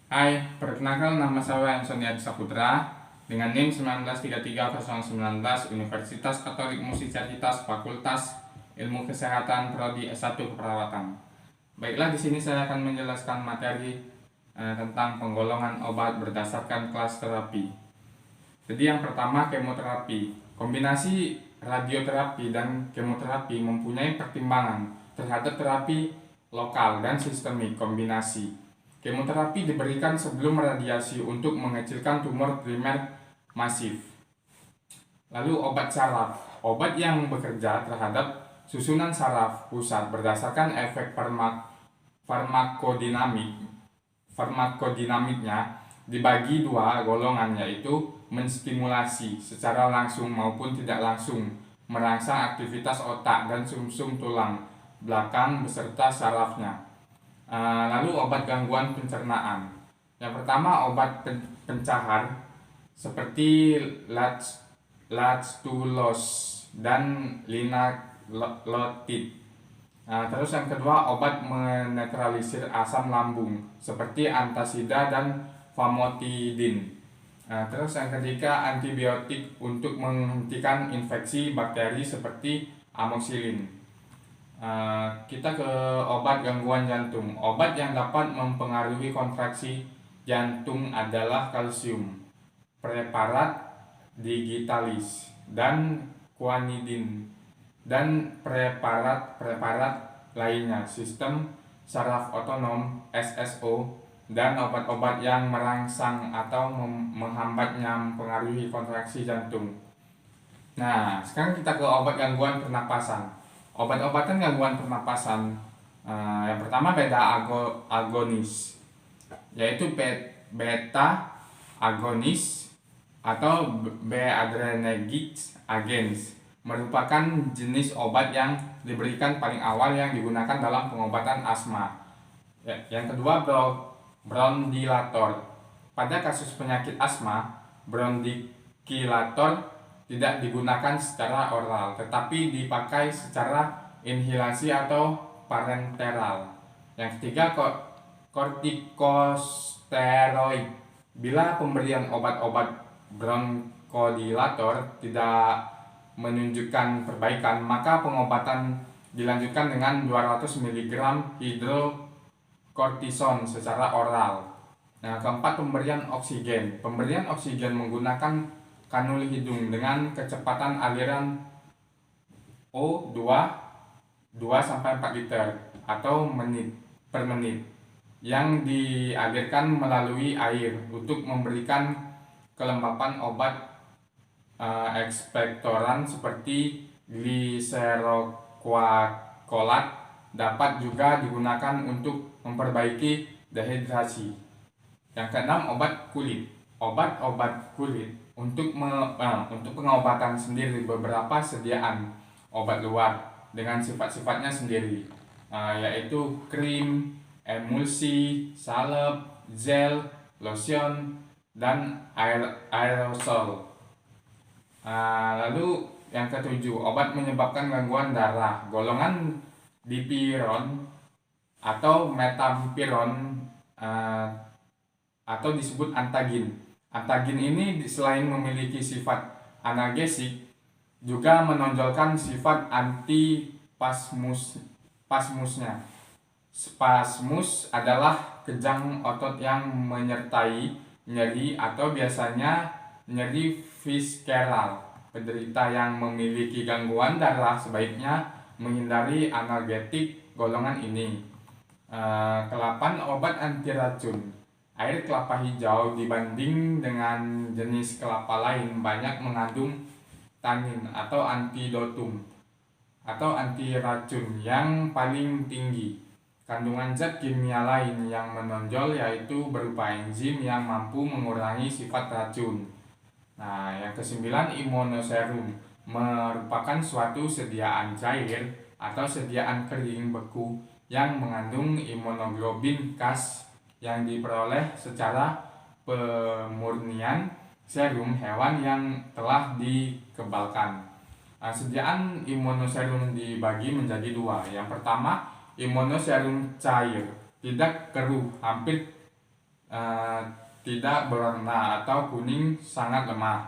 Hai, perkenalkan nama saya Ansoni Adi Saputra dengan NIM 1933019 Universitas Katolik Musicaritas Fakultas Ilmu Kesehatan Prodi S1 Keperawatan. Baiklah, di sini saya akan menjelaskan materi tentang penggolongan obat berdasarkan kelas terapi. Jadi yang pertama, kemoterapi. Kombinasi radioterapi dan kemoterapi mempunyai pertimbangan terhadap terapi lokal dan sistemik kombinasi. Kemoterapi diberikan sebelum radiasi untuk mengecilkan tumor primer masif. Lalu obat saraf. Obat yang bekerja terhadap susunan saraf pusat berdasarkan efek farmakodinamiknya dibagi dua golongan, yaitu menstimulasi secara langsung maupun tidak langsung, merangsang aktivitas otak dan sumsum tulang belakang beserta sarafnya. Lalu obat gangguan pencernaan. Yang pertama, obat pencahar seperti lactulose dan linaclotide. Terus yang kedua, obat menetralisir asam lambung seperti antasida dan famotidin. Terus yang ketiga, antibiotik untuk menghentikan infeksi bakteri seperti amoxicillin. Kita ke obat gangguan jantung. Obat yang dapat mempengaruhi kontraksi jantung adalah kalsium, preparat digitalis, dan guanidin, dan preparat lainnya, sistem saraf otonom SSO, dan obat-obat yang merangsang atau menghambatnya mempengaruhi kontraksi jantung. Nah, sekarang kita ke obat gangguan pernapasan. Obat-obatan gangguan pernapasan, yang pertama beta agonis, yaitu beta agonis atau B-adrenergic agents, merupakan jenis obat yang diberikan paling awal yang digunakan dalam pengobatan asma. Yang kedua, brondilator. Pada kasus penyakit asma, brondilator tidak digunakan secara oral, tetapi dipakai secara inhalasi atau parenteral. Yang ketiga, kortikosteroid. Bila pemberian obat-obat bronkodilator tidak menunjukkan perbaikan, maka pengobatan dilanjutkan dengan 200 mg hidrokortison secara oral. Nah, keempat, pemberian oksigen. Pemberian oksigen menggunakan kanul hidung dengan kecepatan aliran O2 2-4 liter atau per menit yang dialirkan melalui air untuk memberikan kelembapan obat ekspektoran seperti gliseroquakolat. Dapat juga digunakan untuk memperbaiki dehidrasi. Yang keenam, obat kulit. Obat-obat kulit untuk pengobatan sendiri beberapa sediaan obat luar dengan sifat-sifatnya sendiri, yaitu krim, emulsi, salep, gel, lotion, dan aerosol. Lalu yang ketujuh, obat menyebabkan gangguan darah. Golongan dipiron atau metampiron, atau disebut antagin. Antagin ini selain memiliki sifat analgesik, juga menonjolkan sifat antipasmusnya. Spasmus adalah kejang otot yang menyertai nyeri atau biasanya nyeri visceral. Penderita yang memiliki gangguan darah sebaiknya menghindari analgetik golongan ini. Kelapan, obat anti racun. Air kelapa hijau dibanding dengan jenis kelapa lain banyak mengandung tanin atau antidotum atau anti racun yang paling tinggi. Kandungan zat kimia lain yang menonjol yaitu berupa enzim yang mampu mengurangi sifat racun. Nah, yang kesembilan, imunoserum merupakan suatu sediaan cair atau sediaan kering beku yang mengandung imunoglobin khas yang diperoleh secara pemurnian serum hewan yang telah dikebalkan. Sediaan imunoserum dibagi menjadi dua. Yang pertama, imunoserum cair, tidak keruh, hampir eh, tidak berwarna atau kuning sangat lemah,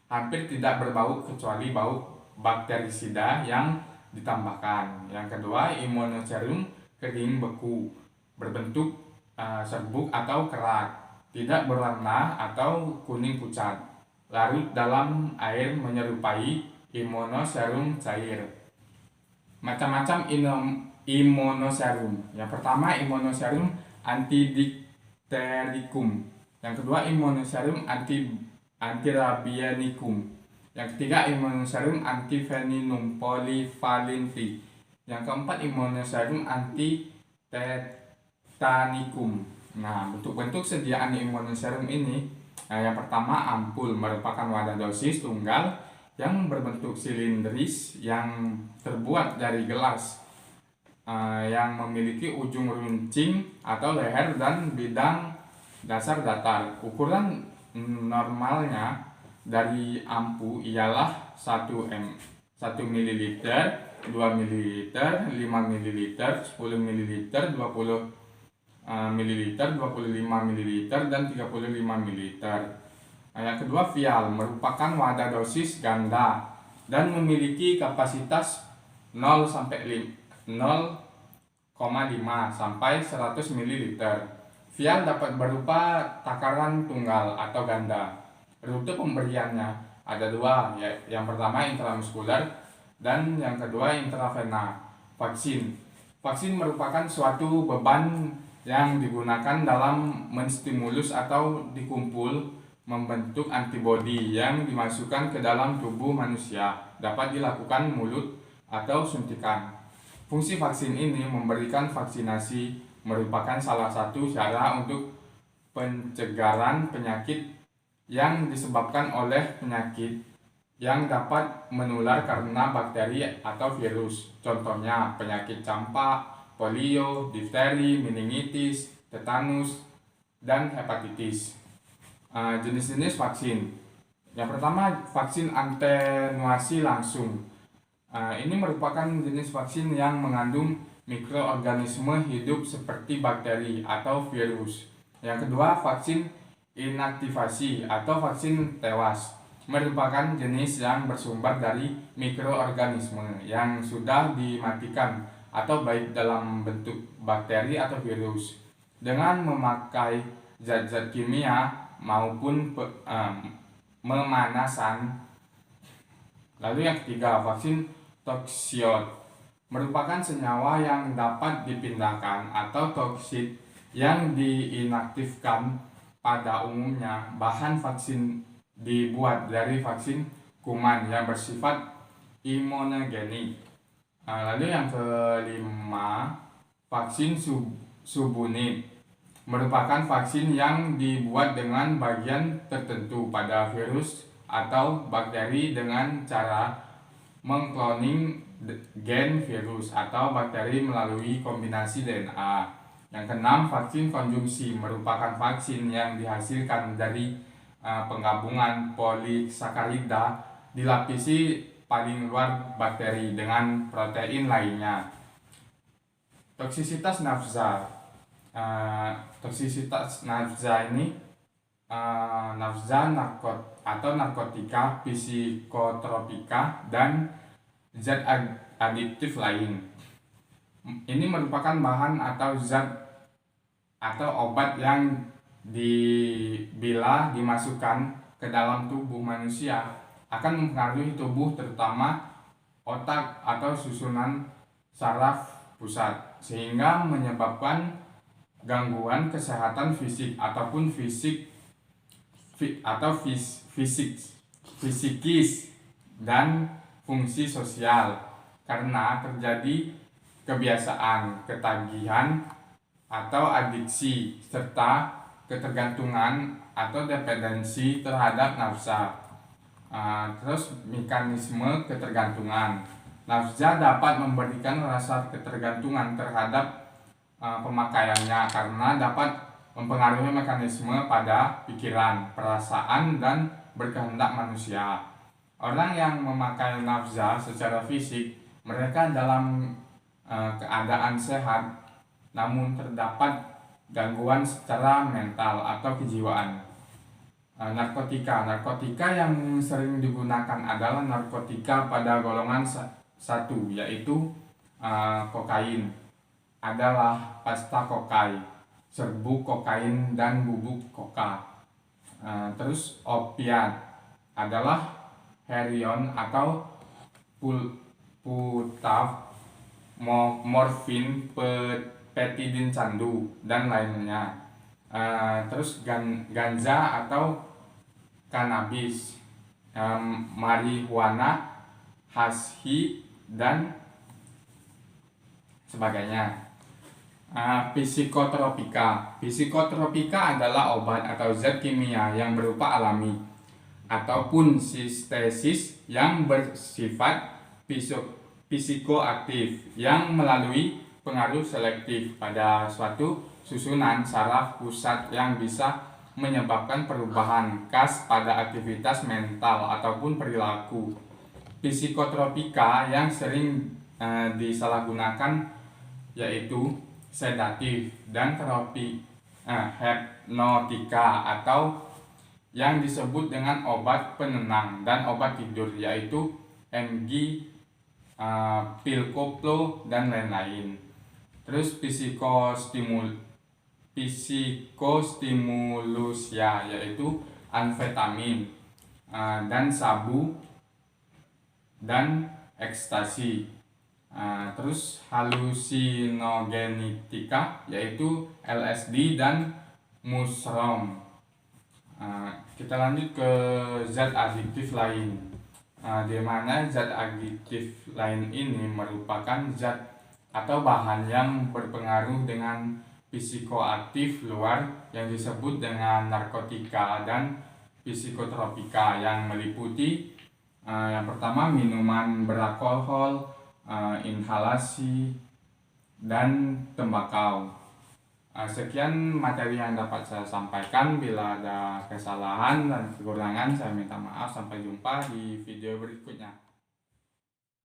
hampir tidak berbau kecuali bau bakterisida yang ditambahkan. Yang kedua, Hymenocerium kering beku, berbentuk serbuk atau kerak, tidak berwarna atau kuning pucat, larut dalam air menyerupai Hymenocerium cair. Macam-macam Hymenocerium. Yang pertama, Hymenocerium antidiptericum. Yang kedua, Hymenocerium antirabianicum. Yang ketiga, Hymenocerium antiveninum polyvalentii. Yang keempat, Hymenocerium antitetanicum. Nah, bentuk-bentuk sediaan Hymenocerium ini, yang pertama, ampul, merupakan wadah dosis tunggal yang berbentuk silindris yang terbuat dari gelas, yang memiliki ujung runcing atau leher dan bidang dasar datar. Ukuran normalnya dari ampu ialah 1 ml, 2 ml, 5 ml, 10 ml, 20 ml, 25 ml, dan 35 ml. Yang kedua, vial, merupakan wadah dosis ganda dan memiliki kapasitas 0,5 sampai 100 ml. Vial dapat berupa takaran tunggal atau ganda. Rute pemberiannya ada dua, yang pertama intramuskuler dan yang kedua intravena. Vaksin merupakan suatu beban yang digunakan dalam menstimulus atau dikumpul membentuk antibodi yang dimasukkan ke dalam tubuh manusia. Dapat dilakukan mulut atau suntikan. Fungsi vaksin ini memberikan vaksinasi, merupakan salah satu cara untuk pencegahan penyakit yang disebabkan oleh penyakit yang dapat menular karena bakteri atau virus. Contohnya penyakit campak, polio, difteri, meningitis, tetanus, dan hepatitis. Jenis-jenis vaksin. Yang pertama, vaksin atenuasi langsung. Ini merupakan jenis vaksin yang mengandung mikroorganisme hidup seperti bakteri atau virus. Yang kedua, vaksin inaktivasi atau vaksin tewas, merupakan jenis yang bersumber dari mikroorganisme yang sudah dimatikan atau baik dalam bentuk bakteri atau virus dengan memakai zat-zat kimia maupun pemanasan. Lalu yang ketiga, vaksin toksiod, merupakan senyawa yang dapat dipindahkan atau toksid yang diinaktifkan. Pada umumnya, bahan vaksin dibuat dari vaksin kuman yang bersifat imunogenik. Lalu yang kelima, vaksin subunit, merupakan vaksin yang dibuat dengan bagian tertentu pada virus atau bakteri dengan cara mengkloning gen virus atau bakteri melalui kombinasi DNA. Yang keenam, vaksin konjungsi, merupakan vaksin yang dihasilkan dari penggabungan polisakarida dilapisi paling luar bakteri dengan protein lainnya. Toksisitas nafza. Toksisitas nafza ini nafza narkotika, psikotropika, dan zat adiktif lain. Ini merupakan bahan atau zat atau obat yang bila dimasukkan ke dalam tubuh manusia akan mempengaruhi tubuh, terutama otak atau susunan saraf pusat, sehingga menyebabkan gangguan kesehatan fisik ataupun fisikis dan fungsi sosial karena terjadi kebiasaan, ketagihan atau adiksi, serta ketergantungan atau dependensi terhadap nafza. Terus mekanisme ketergantungan. Nafza dapat memberikan rasa ketergantungan terhadap pemakaiannya karena dapat mempengaruhi mekanisme pada pikiran, perasaan, dan berkehendak manusia. Orang yang memakai nafza secara fisik, mereka dalam keadaan sehat, namun terdapat gangguan secara mental atau kejiwaan. Narkotika yang sering digunakan adalah narkotika pada golongan satu, yaitu kokain adalah pasta kokai, serbuk kokain dan bubuk koka. Terus opiat adalah heroin atau putaf, morfin, petidin candu dan lainnya. Terus ganja atau kanabis, marijuana, hashi dan sebagainya. Psikotropika adalah obat atau zat kimia yang berupa alami ataupun sintesis yang bersifat psikoaktif yang melalui pengaruh selektif pada suatu susunan saraf pusat yang bisa menyebabkan perubahan khas pada aktivitas mental ataupun perilaku. Psikotropika yang sering disalahgunakan yaitu sedatif dan terapi hipnotika atau yang disebut dengan obat penenang dan obat tidur, yaitu MG, pil koplo dan lain-lain. Terus psikostimulus ya, yaitu amfetamin dan sabu dan ekstasi. Terus halusinogenetika yaitu LSD dan mushroom. Kita lanjut ke zat adiktif lain, di mana zat adiktif lain ini merupakan zat atau bahan yang berpengaruh dengan psikoaktif luar yang disebut dengan narkotika dan psikotropika, yang meliputi yang pertama minuman beralkohol, inhalasi, dan tembakau. Sekian materi yang dapat saya sampaikan. Bila ada kesalahan dan kekurangan, saya minta maaf. Sampai jumpa di video berikutnya.